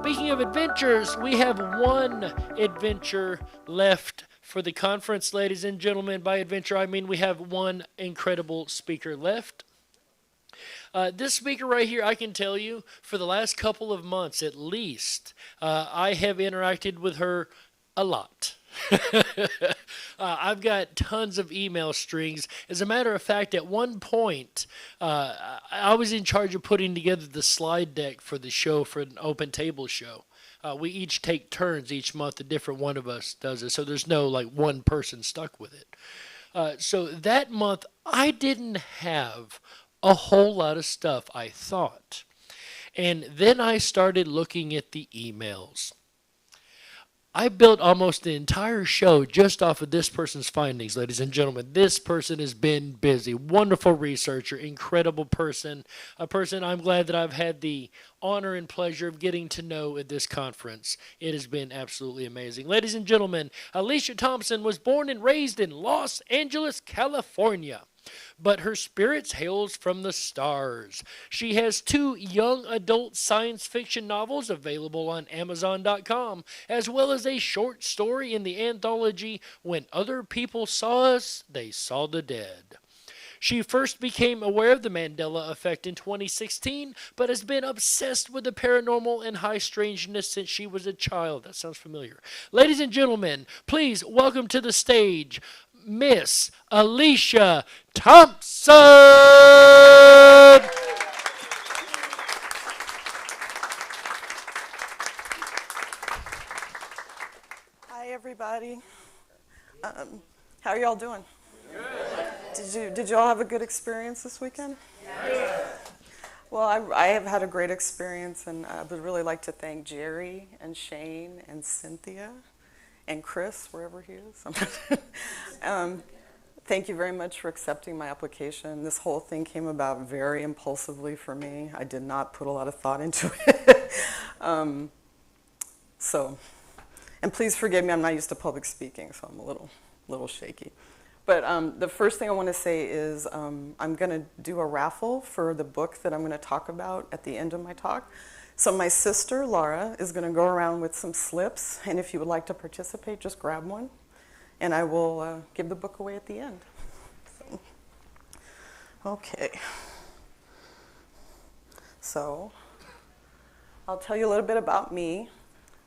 Speaking of adventures, we have one adventure left for the conference, ladies and gentlemen. By adventure, I mean we have one incredible speaker left. This speaker right here, I can tell you, for the last couple of months at least, I have interacted with her a lot. I've got tons of email strings. As a matter of fact, at one point, I was in charge of putting together the slide deck for the show, for an open table show. We each take turns each month. A different one of us does it, so there's no like one person stuck with it. So that month, I didn't have a whole lot of stuff, I thought. And then I started looking at the emails. I built almost the entire show just off of this person's findings, ladies and gentlemen. This person has been busy. Wonderful researcher, incredible person, a person I'm glad that I've had the honor and pleasure of getting to know at this conference. It has been absolutely amazing. Ladies and gentlemen, Alicia Thompson was born and raised in Los Angeles, California, but her spirits hails from the stars. She has 2 young adult science fiction novels available on Amazon.com, as well as a short story in the anthology When Other People Saw Us, They Saw the Dead. She first became aware of the Mandela Effect in 2016, but has been obsessed with the paranormal and high strangeness since she was a child. That sounds familiar. Ladies and gentlemen, please welcome to the stage Miss Alicia Thompson. Hi, everybody. How are y'all doing? Good. Did y'all have a good experience this weekend? Yes. Well, I have had a great experience, and I would really like to thank Jerry and Shane and Cynthia and Chris, wherever he is. Thank you very much for accepting my application. This whole thing came about very impulsively for me. I did not put a lot of thought into it. And please forgive me, I'm not used to public speaking, so I'm a little shaky. But the first thing I want to say is I'm going to do a raffle for the book that I'm going to talk about at the end of my talk. So my sister, Laura, is going to go around with some slips, and if you would like to participate, just grab one, and I will give the book away at the end. So, okay. So I'll tell you a little bit about me.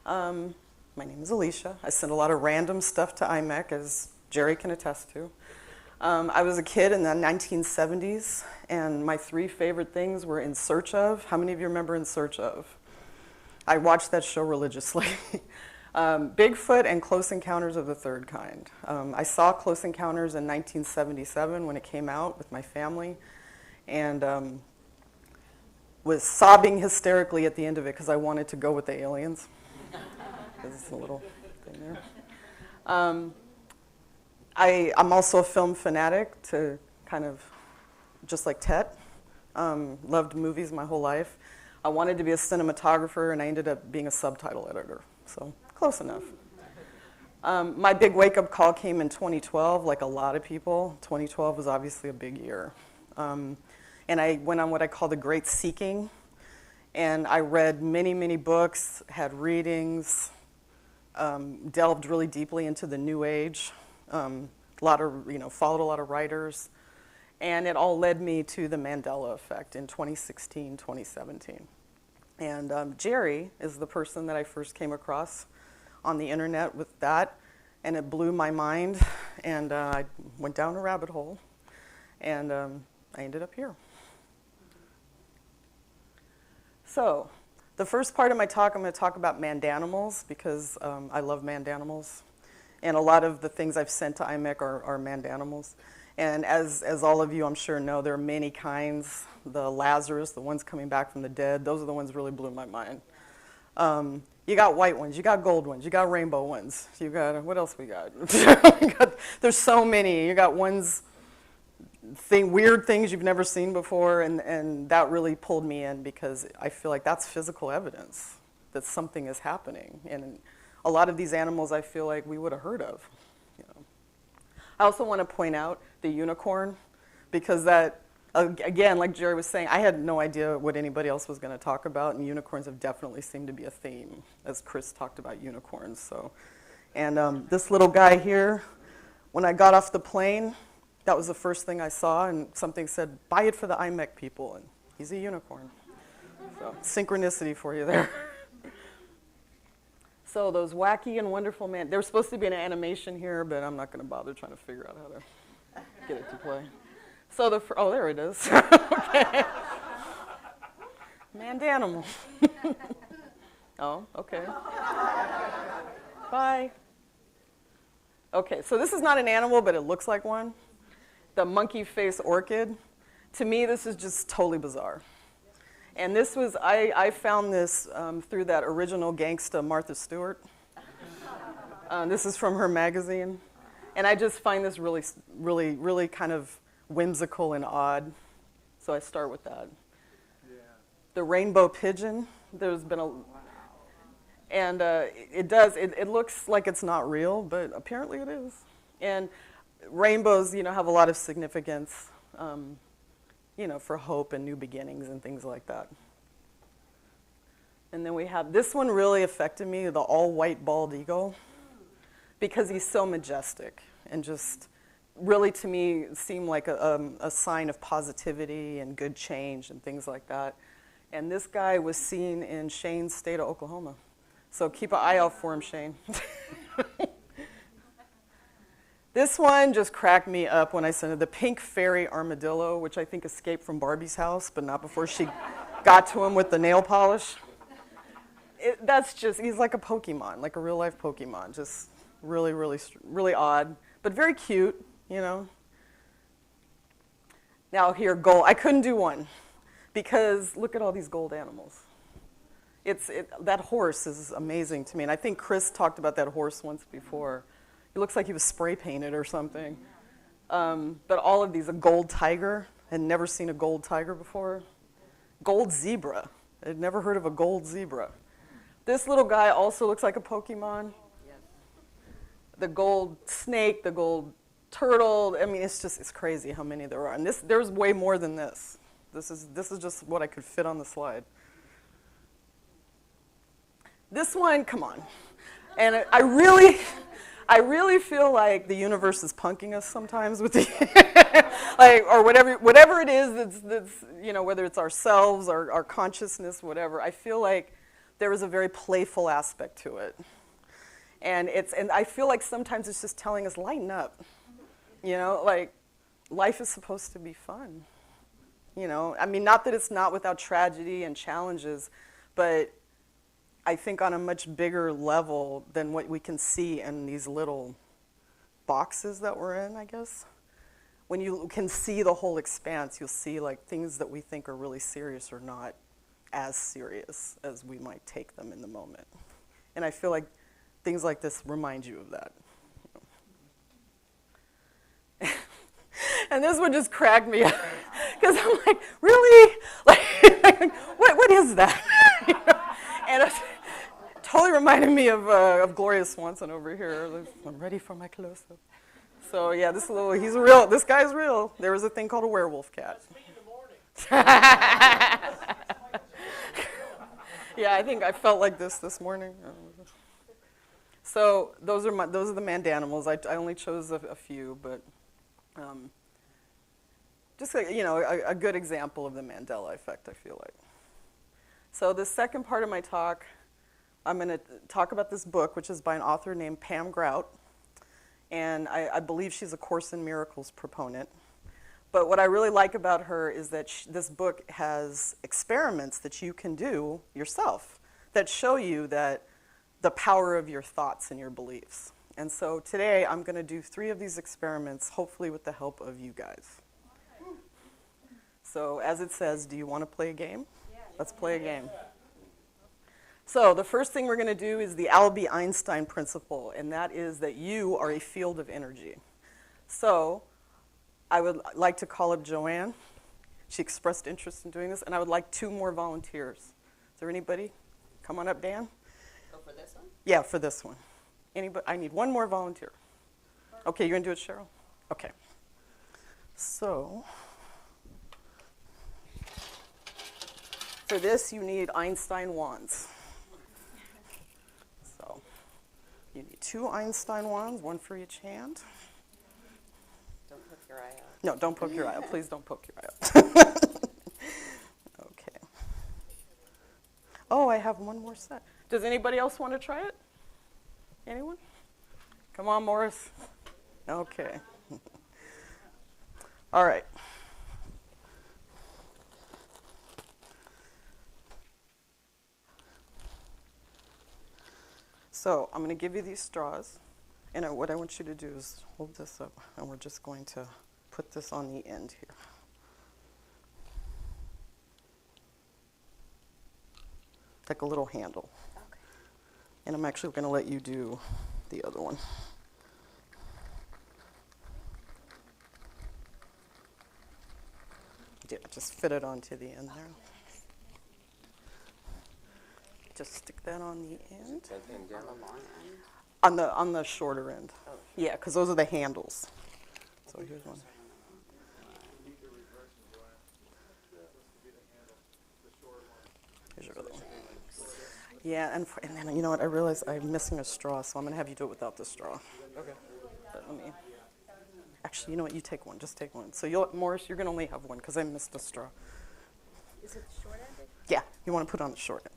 My name is Alicia. I send a lot of random stuff to IMEC, as Jerry can attest to. I was a kid in the 1970s, and my 3 favorite things were In Search Of. How many of you remember In Search Of? I watched that show religiously. Bigfoot and Close Encounters of the Third Kind. I saw Close Encounters in 1977 when it came out with my family, and was sobbing hysterically at the end of it because I wanted to go with the aliens. There's a little thing there. I'm also a film fanatic, to kind of, just like Tet. Loved movies my whole life. I wanted to be a cinematographer, and I ended up being a subtitle editor, so close enough. My big wake-up call came in 2012, like a lot of people. 2012 was obviously a big year. And I went on what I call the Great Seeking, and I read many, many books, had readings, delved really deeply into the New Age. Followed a lot of writers, and it all led me to the Mandela Effect in 2016, 2017. And Jerry is the person that I first came across on the internet with that, and it blew my mind, and I went down a rabbit hole, and I ended up here. So, the first part of my talk, I'm going to talk about mandanimals, because I love mandanimals. And a lot of the things I've sent to IMEC are mandanimals. And as all of you, I'm sure, know, there are many kinds. The Lazarus, the ones coming back from the dead, those are the ones that really blew my mind. You got white ones, you got gold ones, you got rainbow ones. You got, what else we got? There's so many. You got ones, weird things you've never seen before, and that really pulled me in, because I feel like that's physical evidence that something is happening. And a lot of these animals I feel like we would have heard of. I also want to point out the unicorn, because that Again, like Jerry was saying, I had no idea what anybody else was going to talk about, and unicorns have definitely seemed to be a theme, as Chris talked about unicorns. So, and this little guy here, when I got off the plane, that was the first thing I saw, and something said, "Buy it for the IMEC people," and he's a unicorn. So, synchronicity for you there. So those wacky and wonderful man, there's supposed to be an animation here, but I'm not going to bother trying to figure out how to get it to play. So oh, there it is. Okay. Mandanimal. Oh, okay. Bye. Okay, so this is not an animal, but it looks like one. The monkey face orchid. To me, this is just totally bizarre. And this was, I found this through that original gangsta Martha Stewart. This is from her magazine. And I just find this really, really, really kind of whimsical and odd. So I start with that. Yeah. The rainbow pigeon, there's been a, and it looks like it's not real, but apparently it is. And rainbows, have a lot of significance. For hope and new beginnings and things like that. And then we have, this one really affected me, the all-white bald eagle, because he's so majestic and just really, to me, seemed like a sign of positivity and good change and things like that. And this guy was seen in Shane's state of Oklahoma. So keep an eye out for him, Shane. This one just cracked me up when I sent it. The pink fairy armadillo, which I think escaped from Barbie's house, but not before she got to him with the nail polish. He's like a Pokemon, like a real life Pokemon. Just really, really, really odd, but very cute, Now here, gold. I couldn't do one because look at all these gold animals. That horse is amazing to me, and I think Chris talked about that horse once before. It looks like he was spray painted or something. But all of these, a gold tiger. Had never seen a gold tiger before. Gold zebra. I'd never heard of a gold zebra. This little guy also looks like a Pokemon. The gold snake, the gold turtle. I mean, it's crazy how many there are. And there's way more than this. This is just what I could fit on the slide. This one, come on. And I really feel like the universe is punking us sometimes with the, or whatever it is that's whether it's ourselves, our consciousness, whatever. I feel like there is a very playful aspect to it, and I feel like sometimes it's just telling us lighten up, like life is supposed to be fun, I mean, not that it's not without tragedy and challenges, but I think on a much bigger level than what we can see in these little boxes that we're in, I guess. When you can see the whole expanse, you'll see like things that we think are really serious are not as serious as we might take them in the moment. And I feel like things like this remind you of that. And this one just cracked me up because I'm like, really? Like, what is that? And it totally reminded me of Gloria Swanson over here. I'm ready for my close-up. So yeah, this guy's real. There was a thing called a werewolf cat. Yeah, I think I felt like this morning. So those are the mandanimals. I only chose a few, but just a good example of the Mandela Effect, I feel like. So the second part of my talk, I'm going to talk about this book, which is by an author named Pam Grout. And I believe she's a Course in Miracles proponent. But what I really like about her is that this book has experiments that you can do yourself that show you that the power of your thoughts and your beliefs. And so today I'm going to do 3 of these experiments, hopefully with the help of you guys. So as it says, do you want to play a game? Let's play a game. So the first thing we're going to do is the Albie Einstein principle, and that is that you are a field of energy. So I would like to call up Joanne. She expressed interest in doing this, and I would like 2 more volunteers. Is there anybody? Come on up, Dan. Oh, for this one? Yeah, for this one. Anybody? I need 1 more volunteer. Okay, you're going to do it, Cheryl? Okay. So For this, you need Einstein wands. So you need 2 Einstein wands, 1 for each hand. Don't poke your eye out. No, don't poke your eye out. Please don't poke your eye out. Okay. Oh, I have one more set. Does anybody else want to try it? Anyone? Come on, Morris. Okay. All right. So I'm going to give you these straws, and what I want you to do is hold this up, and we're just going to put this on the end here. Like a little handle. Okay. And I'm actually going to let you do the other one. Yeah, just fit it onto the end there. Just stick that on the end. On the long end. On the shorter end. Oh. Yeah, because those are the handles. So here's one. Here's your other one. Yeah, and then you know what? I realized I'm missing a straw, so I'm going to have you do it without the straw. Okay. But let me. Actually, you know what? You take one. Just take one. So Morris, you're going to only have one because I missed a straw. Is it short ended? Yeah, you want to put on the short end.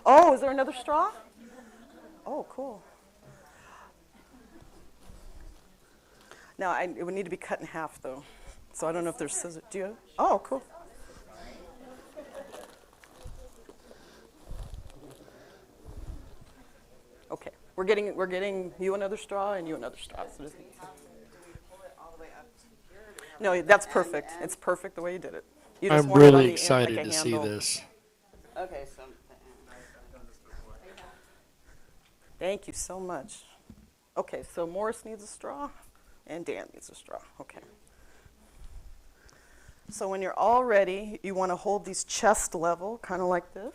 Oh, is there another straw? Oh, cool. Now, it would need to be cut in half, though. So I don't know if there's scissors. Do you? Oh, cool. Okay, we're getting you another straw and you another straw. So just, no, that's perfect. It's perfect the way you did it. You just I'm want it on really the end excited like a to see handle. this. Okay, so. Thank you so much. Okay, so Morris needs a straw, and Dan needs a straw. Okay. So when you're all ready, you want to hold these chest level, kind of like this,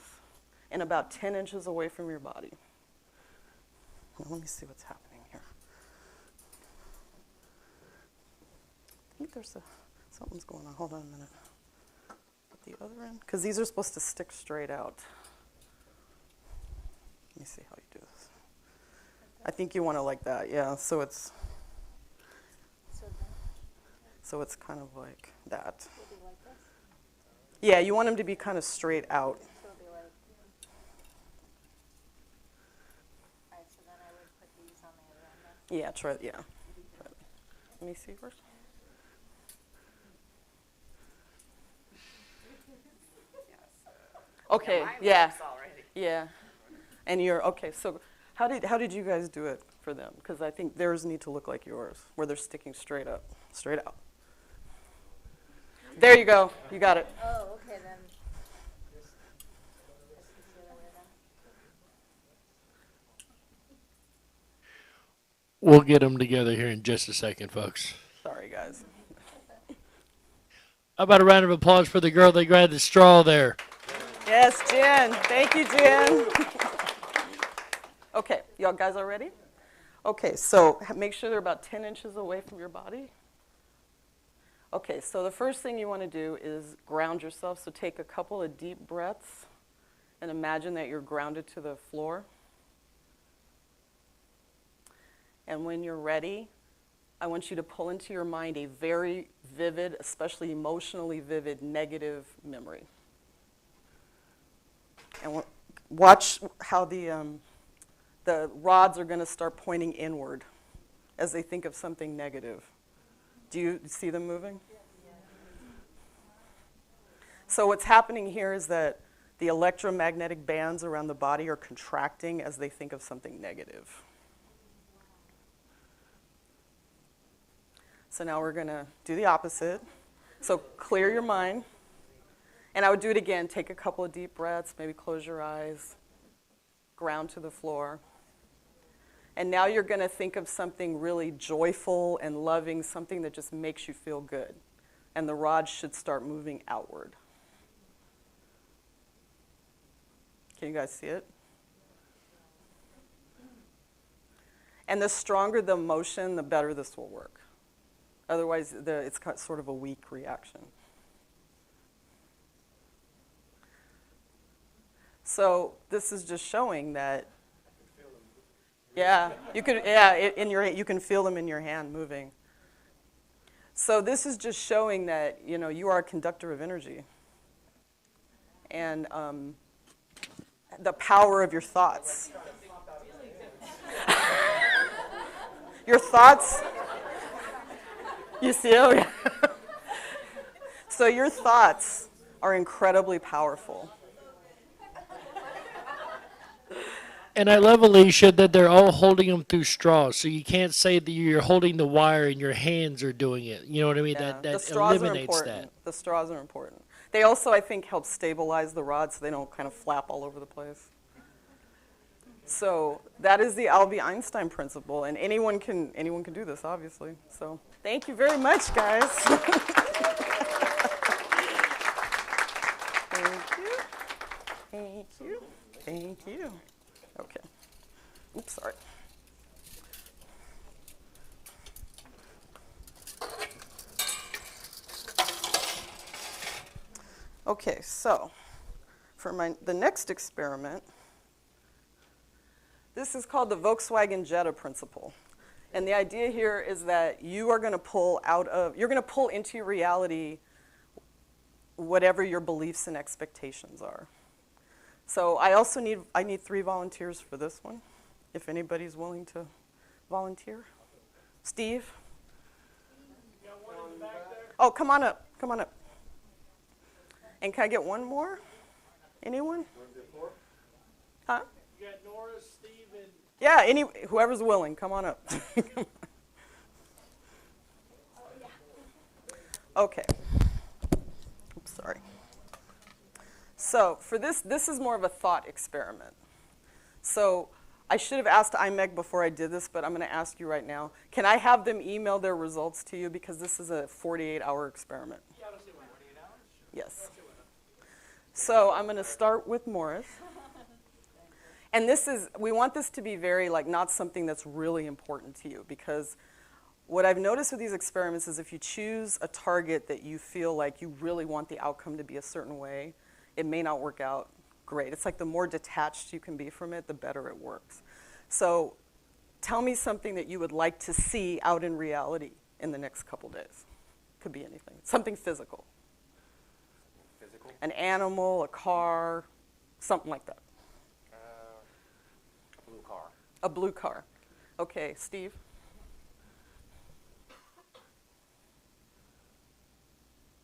and about 10 inches away from your body. Now, let me see what's happening here. I think something's going on. Hold on a minute. At the other end, because these are supposed to stick straight out. Let me see how you do this. I think you want to like that, yeah. So it's kind of like that. Will be like this? Yeah, you want them to be kind of straight out. So it'll be like. Alright, so then I would put these on the other end then? Yeah, try. Yeah. Let me see first. Okay. Mine Yeah. works already. Yeah. And you're okay. So how did you guys do it for them? Because I think theirs need to look like yours, where they're sticking straight up, straight out. There you go. You got it. Oh, okay then. We'll get them together here in just a second, folks. Sorry, guys. How about a round of applause for the girl that grabbed the straw there? Yes, Jen. Thank you, Jen. Okay, y'all guys are ready? Okay, so make sure they're about 10 inches away from your body. Okay, so the first thing you want to do is ground yourself. So take a couple of deep breaths and imagine that you're grounded to the floor. And when you're ready, I want you to pull into your mind a very vivid, especially emotionally vivid, negative memory. And watch how the rods are going to start pointing inward as they think of something negative. Do you see them moving? So what's happening here is that the electromagnetic bands around the body are contracting as they think of something negative. So now we're going to do the opposite. So clear your mind. And I would do it again. Take a couple of deep breaths, maybe close your eyes, ground to the floor. And now you're going to think of something really joyful and loving, something that just makes you feel good. And the rod should start moving outward. Can you guys see it? And the stronger the motion, the better this will work. Otherwise, it's sort of a weak reaction. So this is just showing that, yeah, you can, you can feel them in your hand moving. So this is just showing that, you are a conductor of energy. And the power of your thoughts. Your thoughts, you see, oh yeah. So your thoughts are incredibly powerful. And I love, Alicia, that they're all holding them through straws. So you can't say that you're holding the wire and your hands are doing it. You know what I mean? Yeah, That the straws are eliminates important. that. The straws are important. They also, I think, help stabilize the rods so they don't kind of flap all over the place. So that is the Albie Einstein principle, and anyone can do this, obviously. So thank you very much, guys. Thank you. Thank you. Thank you. Okay. Oops, sorry. Okay, so for the next experiment, this is called the Volkswagen Jetta principle. And the idea here is that you are going to pull into your reality whatever your beliefs and expectations are. So I need 3 volunteers for this one, if anybody's willing to volunteer. Steve? Oh, come on up. Come on up. And can I get one more? Anyone? Huh? You got Nora, Steve, and... Yeah, whoever's willing, come on up. Okay. Oops, sorry. So for this is more of a thought experiment. So I should have asked IMEC before I did this, but I'm going to ask you right now. Can I have them email their results to you because this is a 48-hour experiment? Yeah, let's do 48 hours. Yes. So I'm going to start with Morris. And we want this to be very, not something that's really important to you, because what I've noticed with these experiments is if you choose a target that you feel like you really want the outcome to be a certain way, it may not work out great. It's like the more detached you can be from it, the better it works. So tell me something that you would like to see out in reality in the next couple days. Could be anything. Something physical. Physical? An animal, a car, something like that. A blue car. A blue car. Okay, Steve?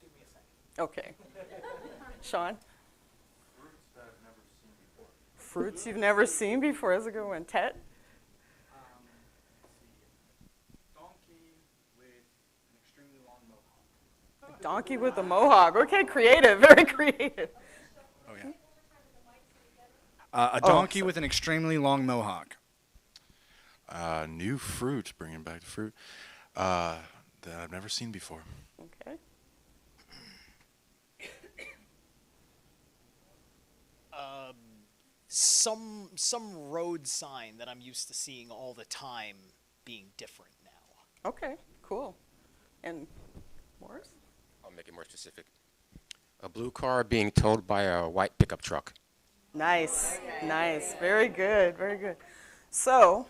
Give me a second. Okay. Sean? Fruits that I've never seen before. Fruits you've never seen before. That's a good one. Ted? Let's see. Donkey with an extremely long mohawk. A donkey with a mohawk. Okay, creative. Very creative. Oh, yeah. A donkey with an extremely long mohawk. New fruit, bringing back the fruit that I've never seen before. Okay. Some road sign that I'm used to seeing all the time being different now. Okay, cool. And Morris? I'll make it more specific. A blue car being towed by a white pickup truck. Nice, nice. Very good, very good. So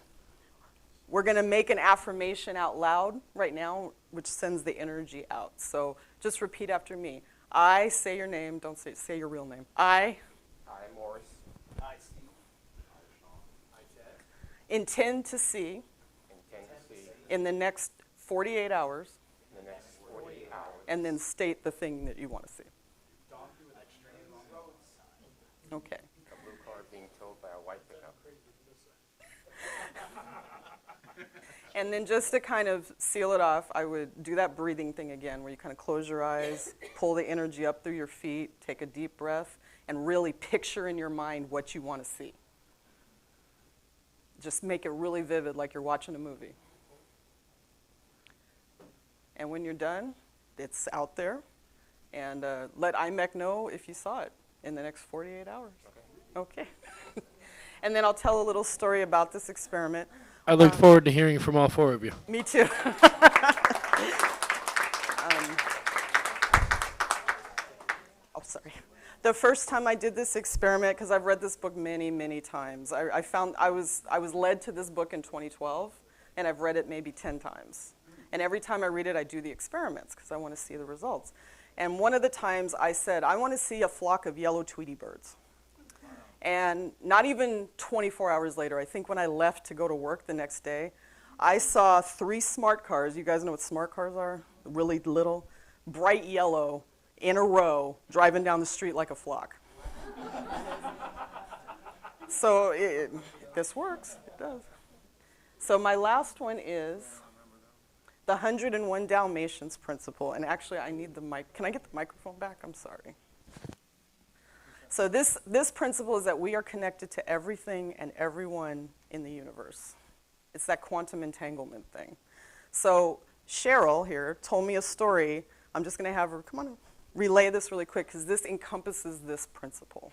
we're going to make an affirmation out loud right now, which sends the energy out. So just repeat after me. I say your name. Don't say your real name. I Morris. I see. intend to see Intend to see in the next 48 hours, in the next 48 hours. and then state the thing that you want to see. Okay. A blue car being towed by a white pickup. And then just to kind of seal it off, I would do that breathing thing again where you kind of close your eyes, pull the energy up through your feet, take a deep breath, and really picture in your mind what you want to see. Just make it really vivid like you're watching a movie. And when you're done, it's out there. And let IMEC know if you saw it in the next 48 hours. Okay. And then I'll tell a little story about this experiment. I look forward to hearing from all four of you. Me too. Oh, sorry. The first time I did this experiment, because I've read this book many, many times, I found I was led to this book in 2012, and I've read it maybe 10 times. And every time I read it, I do the experiments because I want to see the results. And one of the times I said, I want to see a flock of yellow Tweety birds. And not even 24 hours later, I think when I left to go to work the next day, I saw 3 smart cars. You guys know what smart cars are? Really little, bright yellow, in a row, driving down the street like a flock. So this works. It does. So my last one is the 101 Dalmatians principle. And actually, I need the mic. Can I get the microphone back? I'm sorry. So this principle is that we are connected to everything and everyone in the universe. It's that quantum entanglement thing. So Cheryl here told me a story. I'm just going to have her, come on, relay this really quick because this encompasses this principle.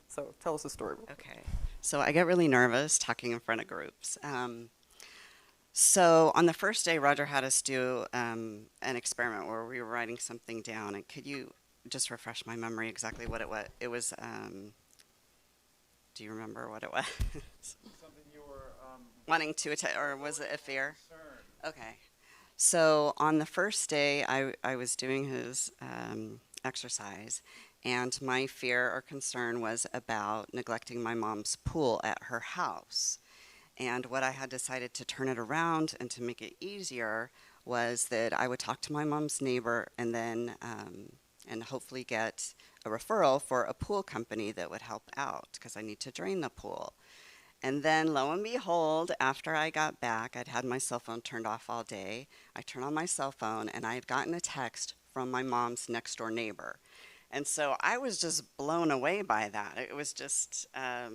So tell us a story. Okay. So I get really nervous talking in front of groups. So on the first day, Roger had us do an experiment where we were writing something down. And could you just refresh my memory exactly what it was? It was, do you remember what it was? Something you were wanting to attend, or was it a fear? Okay. So on the first day, I was doing his exercise, and my fear or concern was about neglecting my mom's pool at her house. And what I had decided to turn it around and to make it easier was that I would talk to my mom's neighbor and then and hopefully get a referral for a pool company that would help out because I need to drain the pool. And then lo and behold, after I got back, I'd had my cell phone turned off all day. I turned on my cell phone and I had gotten a text from my mom's next door neighbor. And so I was just blown away by that. It was just, I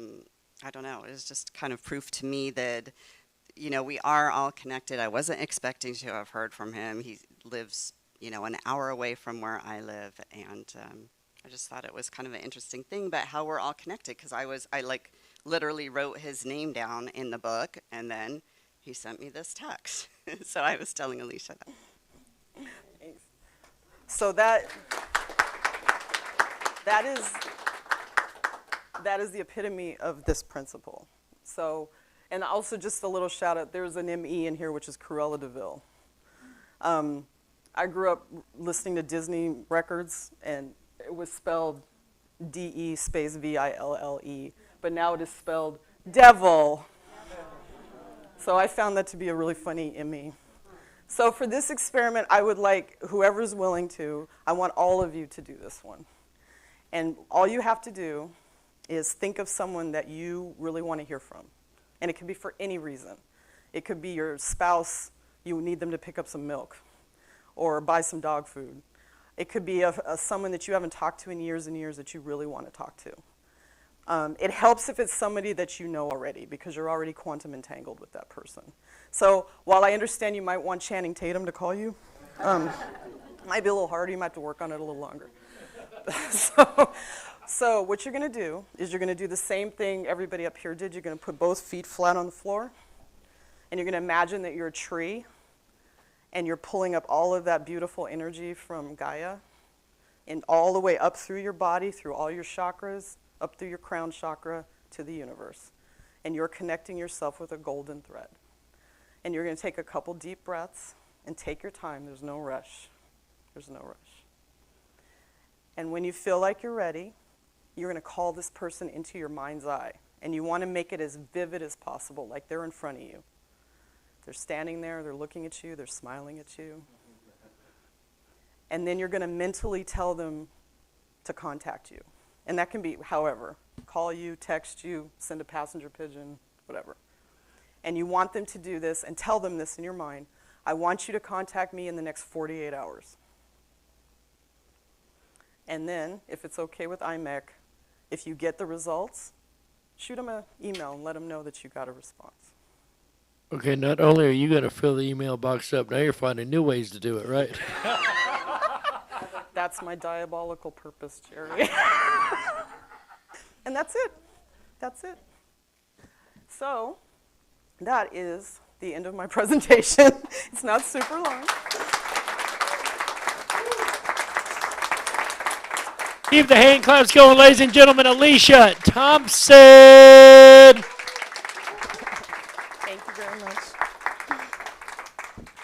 don't know, it was just kind of proof to me that, you know, we are all connected. I wasn't expecting to have heard from him. He lives, you know, an hour away from where I live. And I just thought it was kind of an interesting thing, but how we're all connected, because I like literally wrote his name down in the book, and then he sent me this text. So I was telling Alicia that. So that is the epitome of this principle. So, and also just a little shout out, there's an ME in here, which is Cruella de Vil. I grew up listening to Disney records, and it was spelled DE space VILLE, but now it is spelled devil. So I found that to be a really funny ME. So for this experiment, I would like whoever's willing to, I want all of you to do this one. And all you have to do is think of someone that you really want to hear from. And it could be for any reason. It could be your spouse, you need them to pick up some milk or buy some dog food. It could be someone that you haven't talked to in years and years that you really want to talk to. It helps if it's somebody that you know already because you're already quantum entangled with that person. So while I understand you might want Channing Tatum to call you, might be a little harder, you might have to work on it a little longer. So what you're going to do is you're going to do the same thing everybody up here did. You're going to put both feet flat on the floor, and you're going to imagine that you're a tree, and you're pulling up all of that beautiful energy from Gaia, and all the way up through your body, through all your chakras, up through your crown chakra to the universe. And you're connecting yourself with a golden thread. And you're going to take a couple deep breaths and take your time. There's no rush. There's no rush. And when you feel like you're ready, you're going to call this person into your mind's eye. And you want to make it as vivid as possible, like they're in front of you. They're standing there, they're looking at you, they're smiling at you. And then you're going to mentally tell them to contact you. And that can be however, call you, text you, send a passenger pigeon, whatever. And you want them to do this and tell them this in your mind. I want you to contact me in the next 48 hours. And then, if it's okay with IMEC, if you get the results, shoot them an email and let them know that you got a response. Okay, not only are you going to fill the email box up, now you're finding new ways to do it, right? That's my diabolical purpose, Jerry. And that's it. That's it. So that is the end of my presentation. It's not super long. Keep the hand claps going, ladies and gentlemen. Alicia Thompson. Thank you very much.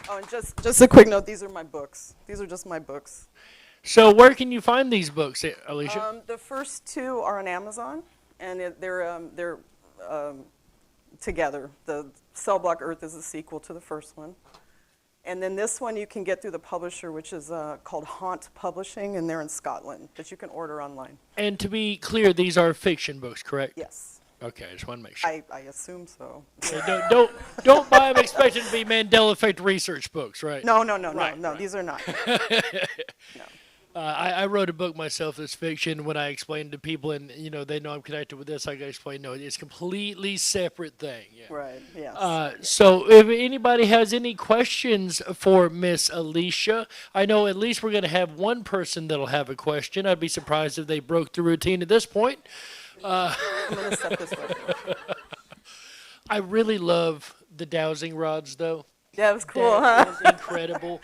Oh, and just a quick note, these are my books. These are just my books. So where can you find these books, Alicia? The first two are on Amazon, and they're together. The Cell Block Earth is a sequel to the first one. And then this one you can get through the publisher, which is called Haunt Publishing, and they're in Scotland, that you can order online. And to be clear, these are fiction books, correct? Yes. Okay, I just want to make sure. I assume so. Okay, don't buy them expecting to be Mandela Effect research books, right? No, Right. these are not. No. I wrote a book myself that's fiction. When I explained to people, and they know I'm connected with this, I can explain. No, it's a completely separate thing. Yeah. Right, yes. So if anybody has any questions for Miss Alicia, I know at least we're going to have one person that'll have a question. I'd be surprised if they broke the routine at this point. I'm going to set this way. I really love the dowsing rods, though. Yeah, it was cool, That huh? is incredible.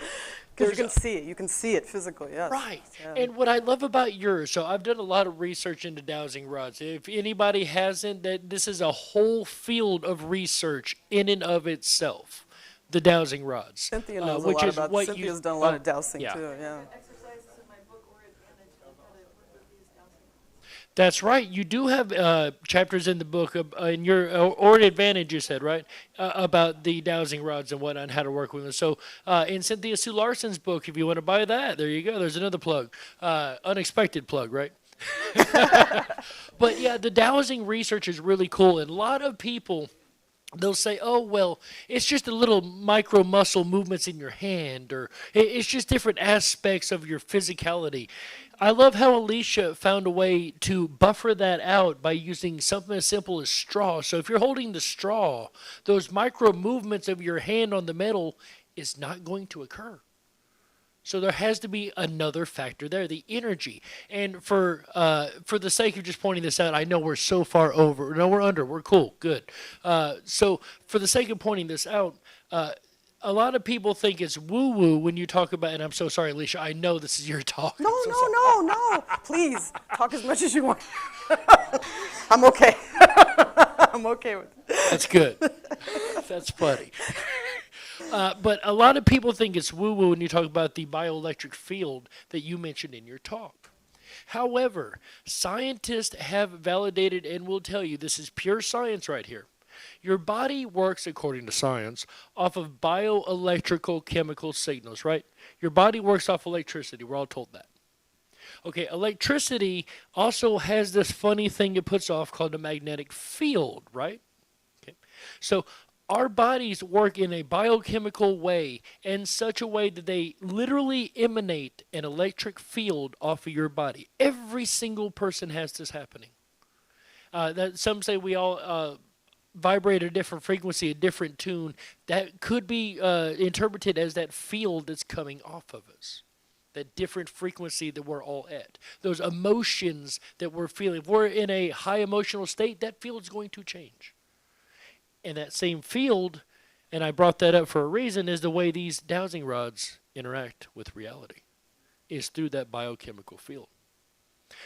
Because you can see it. You can see it physically, yes. Right. Yeah. And what I love about yours, so I've done a lot of research into dowsing rods. If anybody hasn't, that this is a whole field of research in and of itself, the dowsing rods. Cynthia knows which a lot is about what Cynthia's you, done a lot of dowsing, yeah. too, yeah. That's right. You do have chapters in the book, in your Or Advantage, you said, right, about the dowsing rods and whatnot and how to work with them. So in Cynthia Sue Larson's book, if you want to buy that, there you go. There's another plug. Unexpected plug, right? But, yeah, the dowsing research is really cool. And a lot of people, they'll say, oh, well, it's just a little micro muscle movements in your hand, or it's just different aspects of your physicality. I love how Alicia found a way to buffer that out by using something as simple as straw. So if you're holding the straw, those micro movements of your hand on the metal is not going to occur. So there has to be another factor there, the energy. And for the sake of just pointing this out, I know we're so far over. No, we're under. We're cool. Good. So for the sake of pointing this out, a lot of people think it's woo-woo when you talk about, and I'm so sorry, Alicia, I know this is your talk. No, I'm so no. Please, talk as much as you want. I'm okay. I'm okay with it. That's good. That's funny. But a lot of people think it's woo-woo when you talk about the bioelectric field that you mentioned in your talk. However, scientists have validated and will tell you this is pure science right here. Your body works, according to science, off of bioelectrical chemical signals, right? Your body works off electricity. We're all told that. Okay, electricity also has this funny thing it puts off called a magnetic field, right? Okay, so our bodies work in a biochemical way, in such a way that they literally emanate an electric field off of your body. Every single person has this happening. Some say we all vibrate at a different frequency, a different tune. That could be interpreted as that field that's coming off of us. That different frequency that we're all at. Those emotions that we're feeling. If we're in a high emotional state, that field's going to change. And that same field, and I brought that up for a reason, is the way these dowsing rods interact with reality, is through that biochemical field.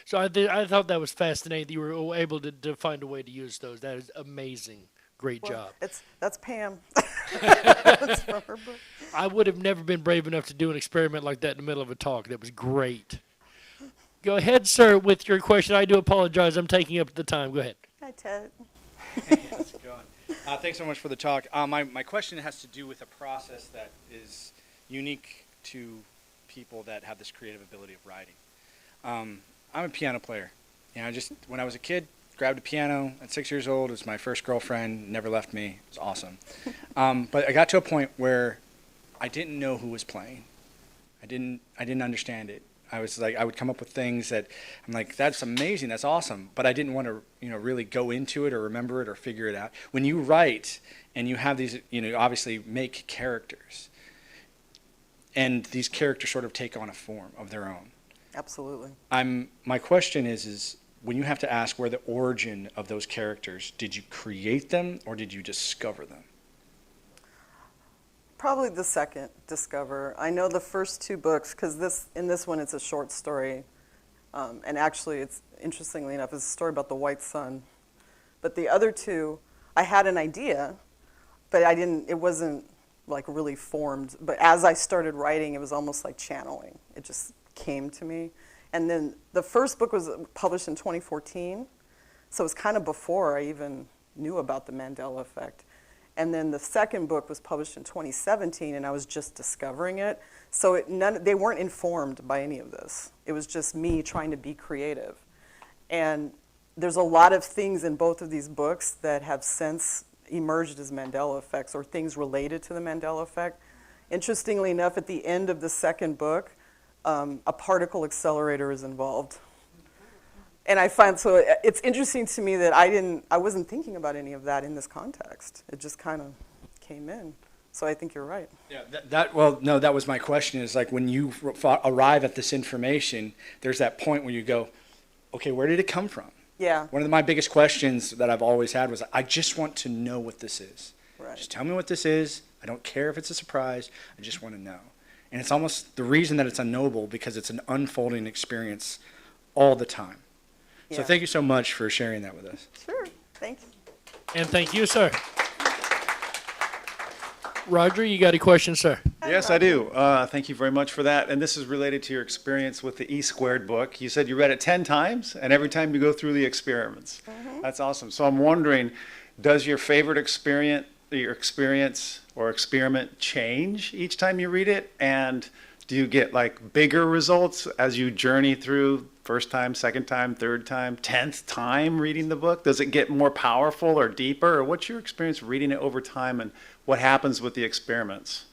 So I thought that was fascinating that you were able to find a way to use those. That is amazing. Great job. That's Pam. That's from her book. I would have never been brave enough to do an experiment like that in the middle of a talk. That was great. Go ahead, sir, with your question. I do apologize. I'm taking up the time. Go ahead. Hi, Ted. Hey, how's it going? Thanks so much for the talk. My question has to do with a process that is unique to people that have this creative ability of writing. I'm a piano player. Just when I was a kid, grabbed a piano at 6 years old. It was my first girlfriend, never left me. It was awesome. But I got to a point where I didn't know who was playing. I didn't understand it. I was like, I would come up with things that I'm like, that's amazing, that's awesome. But I didn't want to, really go into it or remember it or figure it out. When you write and you have these, obviously make characters, and these characters sort of take on a form of their own. Absolutely. My question is when you have to ask where the origin of those characters, did you create them or did you discover them? Probably the second, Discover. I know the first two books, because in this one it's a short story, and actually it's, interestingly enough, it's a story about the white sun. But the other two, I had an idea, but it wasn't like really formed. But as I started writing, it was almost like channeling. It just came to me. And then the first book was published in 2014, so it was kind of before I even knew about the Mandela Effect. And then the second book was published in 2017, and I was just discovering it. So they weren't informed by any of this. It was just me trying to be creative. And there's a lot of things in both of these books that have since emerged as Mandela Effects or things related to the Mandela Effect. Interestingly enough, at the end of the second book, a particle accelerator is involved. And I find, so it's interesting to me that I wasn't thinking about any of that in this context. It just kind of came in. So I think you're right. Yeah, that was my question, is like when you arrive at this information, there's that point where you go, okay, where did it come from? Yeah. One of my biggest questions that I've always had was, I just want to know what this is. Right. Just tell me what this is. I don't care if it's a surprise. I just want to know. And it's almost the reason that it's unknowable, because it's an unfolding experience all the time. So Yeah. thank you so much for sharing that with us. Sure. Thank you. And thank you, sir. Roger, you got a question, sir? Yes, I do. Thank you very much for that. And this is related to your experience with the E Squared book. You said you read it 10 times, and every time you go through the experiments. Mm-hmm. That's awesome. So I'm wondering, does your favorite experience or experiment change each time you read it? And do you get like bigger results as you journey through first time, second time, third time, 10th time reading the book? Does it get more powerful or deeper? Or what's your experience reading it over time, and what happens with the experiments?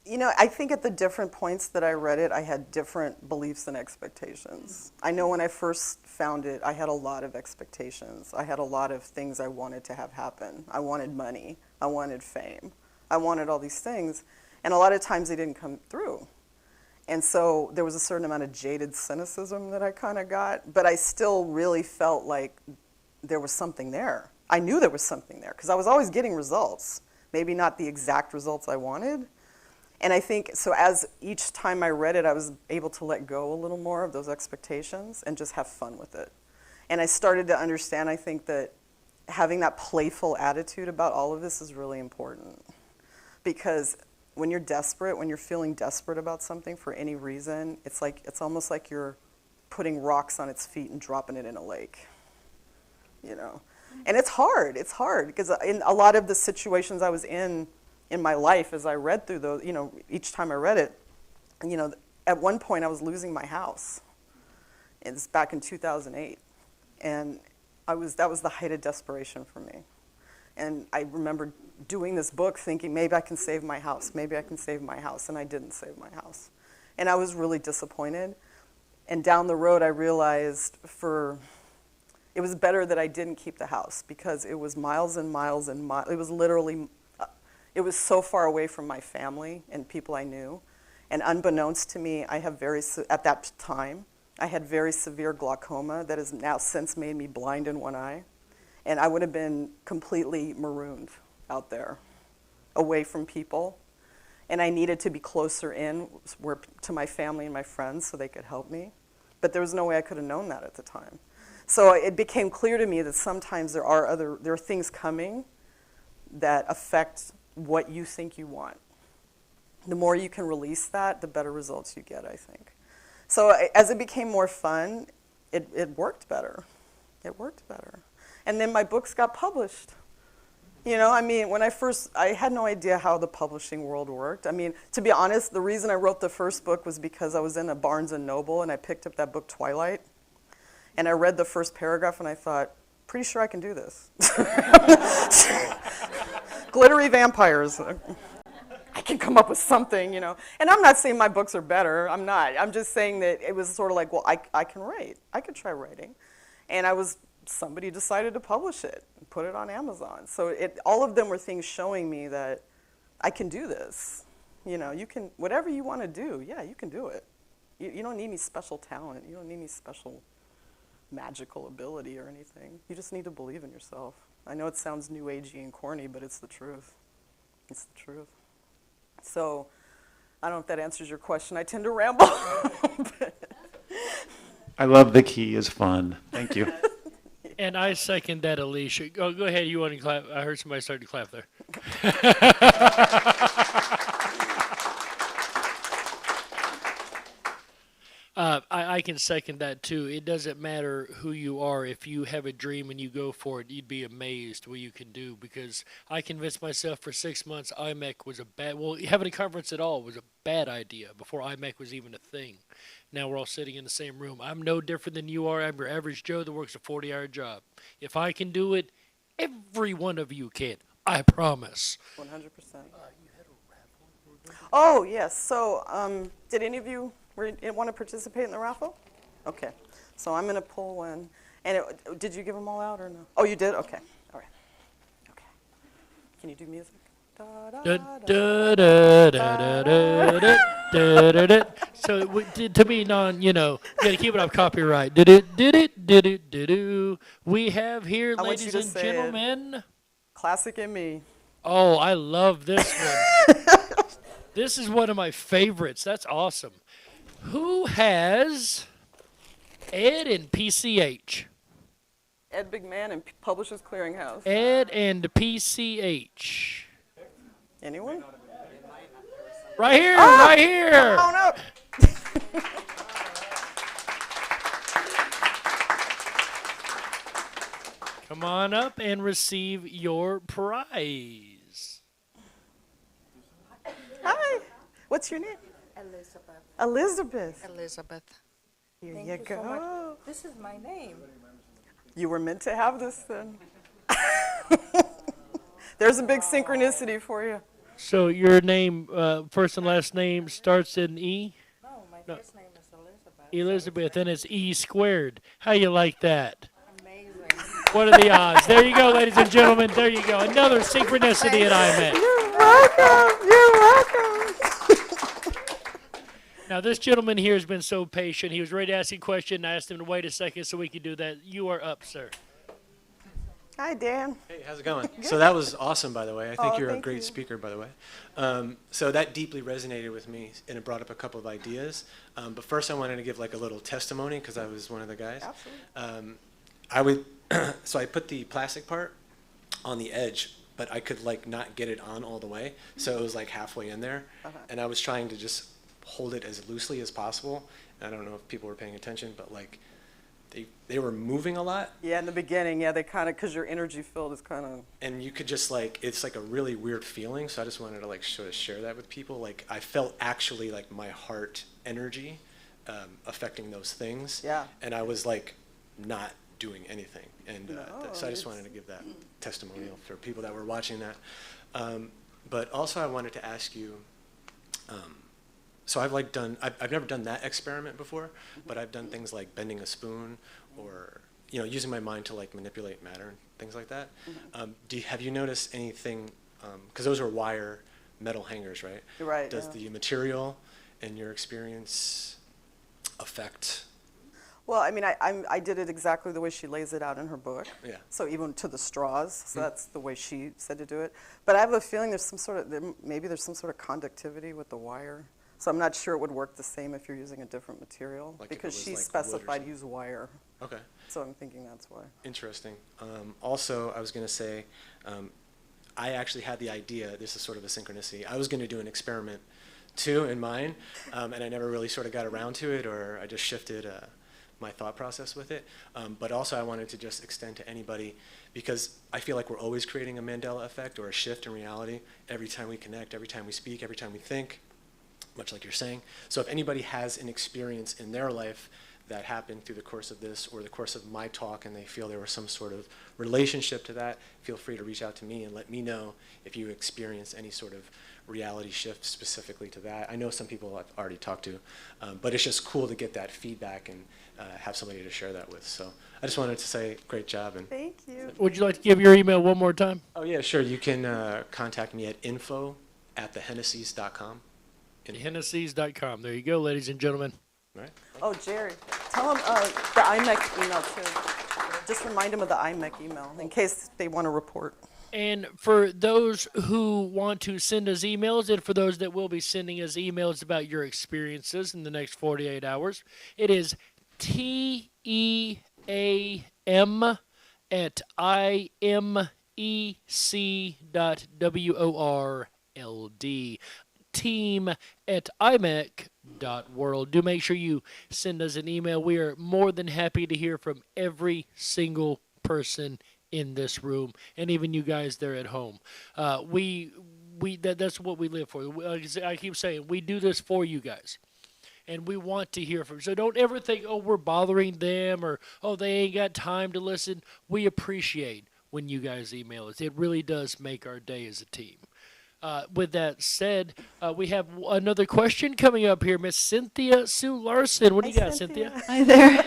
You know, I think at the different points that I read it, I had different beliefs and expectations. I know when I first found it, I had a lot of expectations. I had a lot of things I wanted to have happen. I wanted money. I wanted fame. I wanted all these things. And a lot of times they didn't come through. And so there was a certain amount of jaded cynicism that I kind of got. But I still really felt like there was something there. I knew there was something there because I was always getting results. Maybe not the exact results I wanted. And I think, so as each time I read it, I was able to let go a little more of those expectations and just have fun with it. And I started to understand, I think, that having that playful attitude about all of this is really important. Because when you're desperate, when you're feeling desperate about something for any reason, it's almost like you're putting rocks on its feet and dropping it in a lake, you know? And it's hard, because in a lot of the situations I was in my life, as I read through those, you know, each time I read it, you know, at one point I was losing my house. It's back in 2008. And that was the height of desperation for me. And I remember doing this book thinking, maybe I can save my house, maybe I can save my house, and I didn't save my house. And I was really disappointed. And down the road I realized it was better that I didn't keep the house, because it was miles and miles and miles. It was literally, it was so far away from my family and people I knew. And unbeknownst to me, at that time, I had very severe glaucoma that has now since made me blind in one eye. And I would have been completely marooned out there, away from people. And I needed to be closer to my family and my friends so they could help me. But there was no way I could have known that at the time. So it became clear to me that sometimes there are things coming that affect what you think you want. The more you can release that, the better results you get, I think. So as it became more fun, it worked better. It worked better. And then my books got published. You know, I mean, I had no idea how the publishing world worked. I mean, to be honest, the reason I wrote the first book was because I was in a Barnes & Noble and I picked up that book, Twilight. And I read the first paragraph and I thought, pretty sure I can do this. Glittery vampires. I can come up with something, you know. And I'm not saying my books are better. I'm not. I'm just saying that it was sort of like, well, I can write. I could try writing. And somebody decided to publish it and put it on Amazon. So all of them were things showing me that I can do this. You know, you can, whatever you want to do, yeah, you can do it. You don't need any special talent. You don't need any special magical ability or anything. You just need to believe in yourself. I know it sounds new agey and corny, but it's the truth. It's the truth. So, I don't know if that answers your question. I tend to ramble. I love the key is fun. Thank you. And I second that, Alicia. Go ahead. You want to clap? I heard somebody start to clap there. I can second that too. It doesn't matter who you are. If you have a dream and you go for it, you'd be amazed what you can do. Because I convinced myself for 6 months IMEC was having a conference at all was a bad idea before IMEC was even a thing. Now we're all sitting in the same room. I'm no different than you are. I'm your average Joe that works a 40-hour job. If I can do it, every one of you can. I promise. 100%. Oh, yes. So, did any of you want to participate in the raffle? Okay. So I'm going to pull one. And did you give them all out or no? Oh, you did? Okay. All right. Okay. Can you do music? So to be you got to keep it off copyright. We have here, I want you ladies to and say it. gentlemen. Classic in me. Oh, I love this one. This is one of my favorites. That's awesome. Who has Ed and PCH? Ed Big Man and Publishers Clearinghouse. Ed and PCH. Anyone? Right here, right here. Oh, no. Come on up and receive your prize. Hi. What's your name? Elizabeth. Elizabeth. Elizabeth. Here Thank you you so go. much. This is my name. You were meant to have this then. There's a big synchronicity for you. So your name, first and last name, starts in E? No, my first name is Elizabeth. Elizabeth, and it's E squared. How you like that? Amazing. What are the odds? There you go, ladies and gentlemen. There you go. Another synchronicity at IMEC. You're welcome. You're welcome. Now, this gentleman here has been so patient. He was ready to ask you a question. I asked him to wait a second so we could do that. You are up, sir. Hi, Dan. Hey, how's it going? So that was awesome, by the way. I think you're a thank great you. speaker, by the way. So that deeply resonated with me, and it brought up a couple of ideas. But first, I wanted to give like a little testimony because I was one of the guys. Absolutely. So I put the plastic part on the edge, but I could like not get it on all the way, so it was like halfway in there, and I was trying to just hold it as loosely as possible. I don't know if people were paying attention, but like they were moving a lot. Yeah, in the beginning, yeah, they kind of, because your energy field is kind of. And you could just like, it's like a really weird feeling. So I just wanted to like sort of share that with people. Like I felt actually like my heart energy affecting those things. Yeah. And I was like not doing anything. And No, so I just wanted to give that testimonial for people that were watching that. But also I wanted to ask you, so I've never done that experiment before, but I've done things like bending a spoon or, using my mind to like manipulate matter and things like that. Have you noticed anything, because those are wire metal hangers, right? Right. Does yeah. the material in your experience affect? Well, I mean, I did it exactly the way she lays it out in her book. Yeah. So even to the straws, so that's the way she said to do it. But I have a feeling there's some sort of, maybe there's some sort of conductivity with the wire. So I'm not sure it would work the same if you're using a different material, Like if it because was she like wood or specified something. use wire. Okay. So I'm thinking that's why. Interesting. Also, I was going to say, I actually had the idea, this is sort of a synchronicity, I was going to do an experiment too in mine, and I never really sort of got around to it, or I just shifted my thought process with it. But also I wanted to just extend to anybody, because I feel like we're always creating a Mandela effect or a shift in reality every time we connect, every time we speak, every time we think, much like you're saying. So if anybody has an experience in their life that happened through the course of this or the course of my talk, and they feel there was some sort of relationship to that, feel free to reach out to me and let me know if you experience any sort of reality shift specifically to that. I know some people I've already talked to, but it's just cool to get that feedback and have somebody to share that with. So I just wanted to say great job. And Thank you. Would you like to give your email one more time? oh yeah, sure. You can contact me at info@thehennessys.com. Hennessy's.com. There you go, ladies and gentlemen. Right. Oh, Jerry, tell them the IMEC email too. Just remind them of the IMEC email in case they want to report. And for those who want to send us emails, and for those that will be sending us emails about your experiences in the next 48 hours, it is team@imec.world. Team@imec.world. Do make sure you send us an email. We are more than happy to hear from every single person in this room, and even you guys there at home. That's what we live for. I keep saying we do this for you guys, and we want to hear from you. So don't ever think, oh, we're bothering them, or oh, they ain't got time to listen. We appreciate when you guys email us. It really does make our day as a team. With that said, we have another question coming up here. Miss Cynthia Sue Larson. What do you got, Cynthia? Hi there.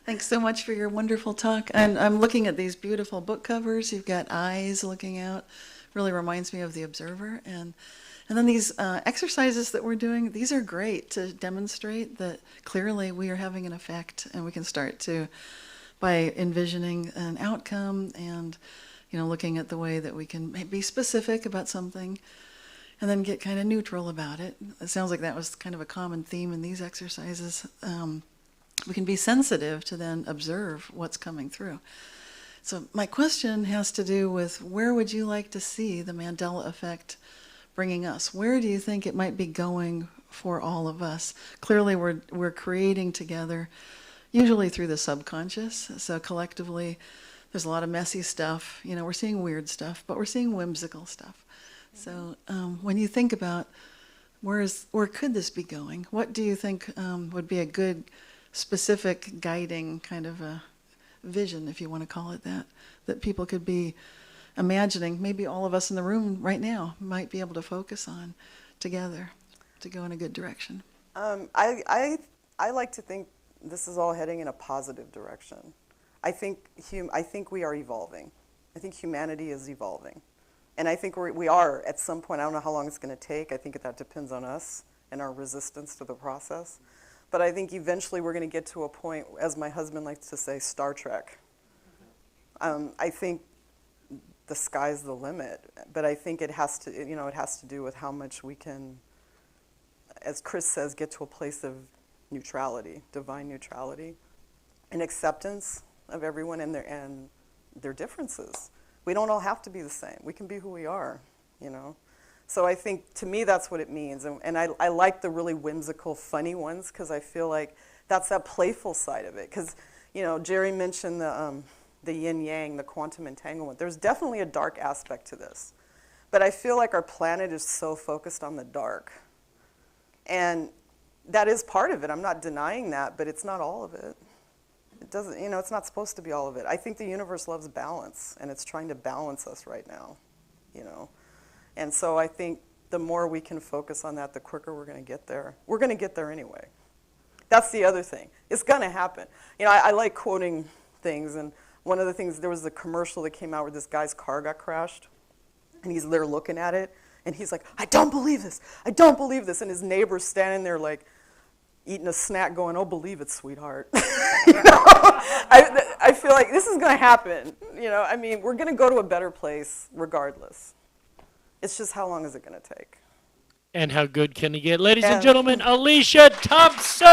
Thanks so much for your wonderful talk. And I'm looking at these beautiful book covers. You've got eyes looking out. Really reminds me of The Observer. And then these exercises that we're doing, these are great to demonstrate that clearly we are having an effect, and we can start to, by envisioning an outcome and looking at the way that we can be specific about something and then get kind of neutral about it. It sounds like that was kind of a common theme in these exercises. We can be sensitive to then observe what's coming through. So my question has to do with, where would you like to see the Mandela Effect bringing us? Where do you think it might be going for all of us? Clearly we're creating together, usually through the subconscious. So collectively, there's a lot of messy stuff. We're seeing weird stuff, but we're seeing whimsical stuff. So when you think about where could this be going, what do you think would be a good, specific, guiding kind of a vision, if you want to call it that people could be imagining? Maybe all of us in the room right now might be able to focus on together to go in a good direction. I like to think this is all heading in a positive direction. I think we are evolving. I think humanity is evolving. And I think we are at some point. I don't know how long it's going to take. I think that depends on us and our resistance to the process. But I think eventually we're going to get to a point, as my husband likes to say, Star Trek. I think the sky's the limit. But I think it has to do with how much we can, as Chris says, get to a place of neutrality, divine neutrality, and acceptance of everyone and their differences. We don't all have to be the same. We can be who we are, So I think, to me, that's what it means. And I like the really whimsical, funny ones, because I feel like that's that playful side of it. Because, Jerry mentioned the yin-yang, the quantum entanglement. There's definitely a dark aspect to this. But I feel like our planet is so focused on the dark. And that is part of it. I'm not denying that, but it's not all of it. It doesn't, it's not supposed to be all of it. I think the universe loves balance, and it's trying to balance us right now, And so I think the more we can focus on that, the quicker we're going to get there. We're going to get there anyway. That's the other thing. It's going to happen. I like quoting things, and one of the things, there was a commercial that came out where this guy's car got crashed, and he's there looking at it, and he's like, I don't believe this. I don't believe this. And his neighbor's standing there like, eating a snack going, oh, believe it, sweetheart. I feel like this is going to happen. We're going to go to a better place regardless. It's just, how long is it going to take? And how good can it get? Ladies and gentlemen, Alicia Thompson!